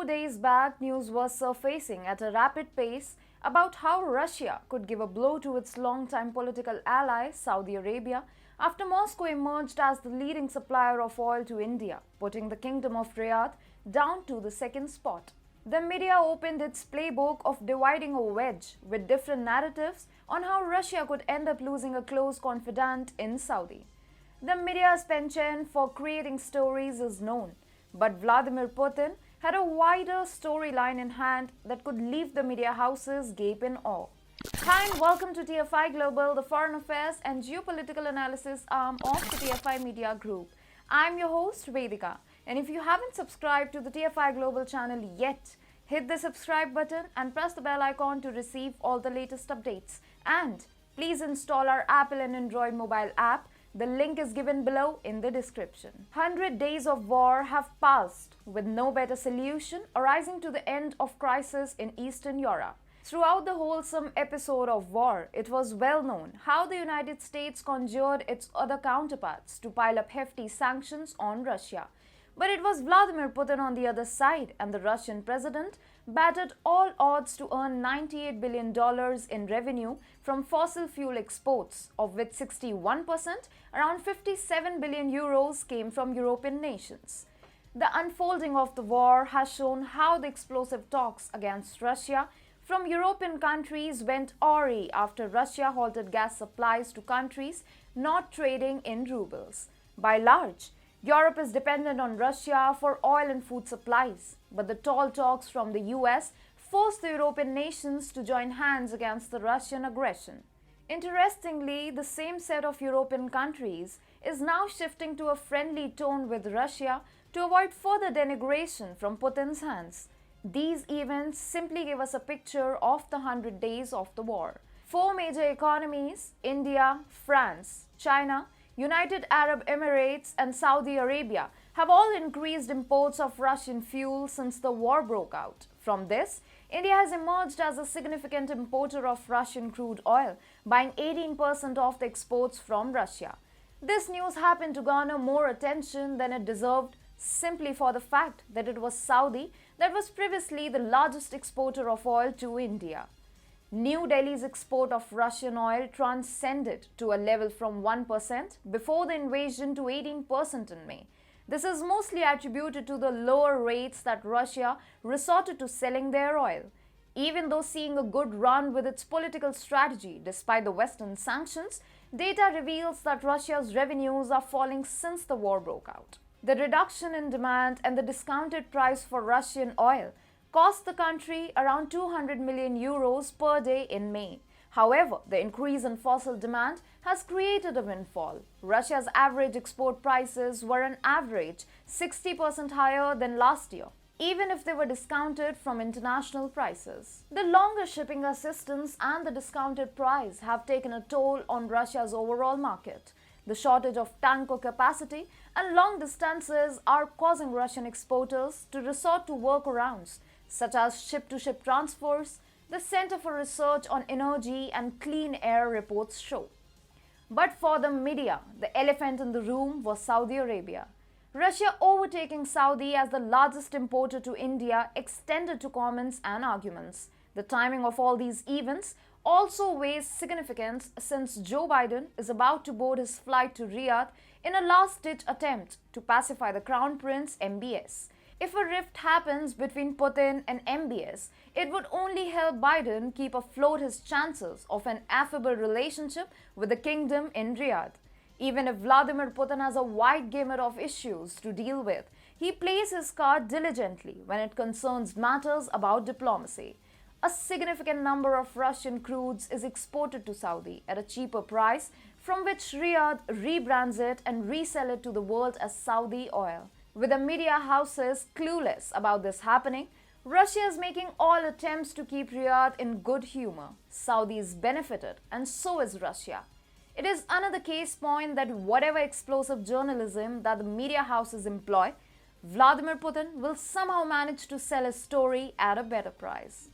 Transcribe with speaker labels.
Speaker 1: few days back, news was surfacing at a rapid pace about how Russia could give a blow to its longtime political ally, Saudi Arabia, after Moscow emerged as the leading supplier of oil to India, putting the Kingdom of Riyadh down to the second spot. The media opened its playbook of dividing a wedge with different narratives on how Russia could end up losing a close confidant in Saudi. The media's penchant for creating stories is known, but Vladimir Putin had a wider storyline in hand that could leave the media houses gape in awe. Hi and welcome to TFI Global, the foreign affairs and geopolitical analysis arm of the TFI Media Group. I'm your host Vedika, and if you haven't subscribed to the TFI Global channel yet, hit the subscribe button and press the bell icon to receive all the latest updates. And please install our Apple and Android mobile app. The link is given below in the description. 100 days of war have passed with no better solution arising to the end of crisis in Eastern Europe. Throughout the wholesome episode of war, it was well known how the United States conjured its other counterparts to pile up hefty sanctions on Russia. But it was Vladimir Putin on the other side, and the Russian president battered all odds to earn $98 billion in revenue from fossil fuel exports, of which 61%, around 57 billion euros, came from European nations. The unfolding of the war has shown how the explosive talks against Russia from European countries went awry after Russia halted gas supplies to countries not trading in rubles. By large, Europe is dependent on Russia for oil and food supplies, but the tall talks from the US forced the European nations to join hands against the Russian aggression. Interestingly, the same set of European countries is now shifting to a friendly tone with Russia to avoid further denigration from Putin's hands. These events simply give us a picture of the 100 days of the war. Four major economies, India, France, China, United Arab Emirates and Saudi Arabia, have all increased imports of Russian fuel since the war broke out. From this, India has emerged as a significant importer of Russian crude oil, buying 18% of the exports from Russia. This news happened to garner more attention than it deserved simply for the fact that it was Saudi that was previously the largest exporter of oil to India. New Delhi's export of Russian oil transcended to a level from 1% before the invasion to 18% in May. This is mostly attributed to the lower rates that Russia resorted to selling their oil. Even though seeing a good run with its political strategy despite the Western sanctions, data reveals that Russia's revenues are falling since the war broke out. The reduction in demand and the discounted price for Russian oil cost the country around 200 million euros per day in May. However, the increase in fossil demand has created a windfall. Russia's average export prices were on average 60% higher than last year, even if they were discounted from international prices. The longer shipping assistance and the discounted price have taken a toll on Russia's overall market. The shortage of tanker capacity and long distances are causing Russian exporters to resort to workarounds, such as ship-to-ship transfers, the Center for Research on Energy and Clean Air reports show. But for the media, the elephant in the room was Saudi Arabia. Russia overtaking Saudi as the largest importer to India extended to comments and arguments. The timing of all these events also weighs significance since Joe Biden is about to board his flight to Riyadh in a last-ditch attempt to pacify the Crown Prince MBS. If a rift happens between Putin and MBS, it would only help Biden keep afloat his chances of an affable relationship with the kingdom in Riyadh. Even if Vladimir Putin has a wide gamut of issues to deal with, he plays his card diligently when it concerns matters about diplomacy. A significant number of Russian crudes is exported to Saudi at a cheaper price, from which Riyadh rebrands it and resell it to the world as Saudi oil. With the media houses clueless about this happening, Russia is making all attempts to keep Riyadh in good humor. Saudi is benefited, and so is Russia. It is another case point that whatever explosive journalism that the media houses employ, Vladimir Putin will somehow manage to sell his story at a better price.